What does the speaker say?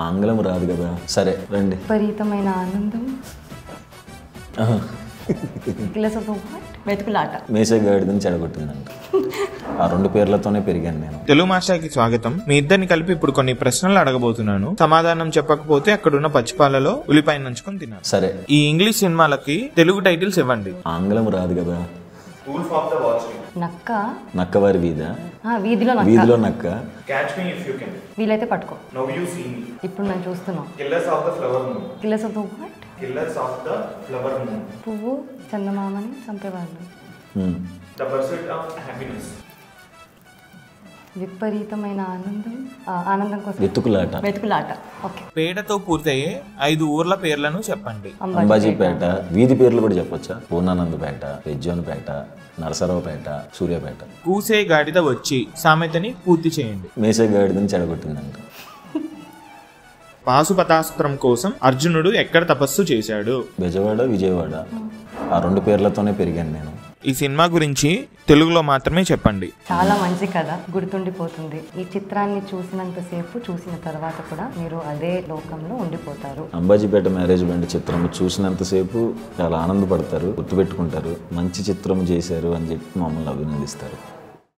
ఆంగ్లం రాదు కదా. సరే రండి. విపరీతమైన ఆనందం. వెతుకులాట. మేసేగాడిదని చెడగొట్టిందంట. ఆ 2 పేర్లతోనే పెరిగాను నేను. తెలుగు మాస్టర్కి స్వాగతం. మీ ఇద్దరిని కలిపి ఇప్పుడు కొన్ని ప్రశ్నలు అడగబోతున్నాను. సమాధానం చెప్పకపోతే అక్కడున్న పచ్చిపాలలో ఉల్లిపాయ నంచుకొని తినాలి. సరే. ఈ ఇంగ్లీష్ సినిమాలకి తెలుగు టైటిల్స్ ఇవ్వండి. ఆంగ్లం రాదు కదా. నక్క. నక్కవారి వీధ. వీధిలో నక్క. వీధిలో నక్క. Catch me if you can. వీలైతే పట్టుకో. Now you see me. ఇప్పుడు నేను చూస్తున్నాం. Killers of the flower moon. Killers of the what? Killers of the flower moon. పువ్వు చందమామని చంపేవాళ్ళు. The pursuit of happiness. విపరీతమైన ఆనందం. ఆనందం కోసం వెతుకులాట. వెతుకులాట. ఓకే. పేటతో పూర్తయ్యే 5 ఊర్ల పేర్లను చెప్పండి. అంబాజీపేట. వీధి పేర్లు కూడా చెప్పొచ్చా? పూర్ణానందపేట, పెజ్జోన్పేట, నరసరావుపేట, సూర్యాపేట. కూసే గాడిద వచ్చి సామెతని పూర్తి చేయండి. మేసేగాడిదని చెడగొట్టిందంట. పాశుపతాస్త్రం కోసం అర్జునుడు ఎక్కడ తపస్సు చేశాడు? బెజవాడ, విజయవాడ. ఆ 2 పేర్లతోనే పెరిగాను నేను. ఈ సినిమా గురించి తెలుగులో మాత్రమే చెప్పండి. చాలా మంచి కథ, గుర్తుండిపోతుంది. ఈ చిత్రాన్ని చూసినంతసేపు, చూసిన తర్వాత కూడా మీరు అదే లోకంలో ఉండిపోతారు. అంబాజీపేట మ్యారేజ్ బ్యాండ్ చిత్రం చూసినంతసేపు చాలా ఆనందపడతారు, గుర్తుపెట్టుకుంటారు, మంచి చిత్రం చేశారు అని చెప్పి మమ్మల్ని అభినందిస్తారు.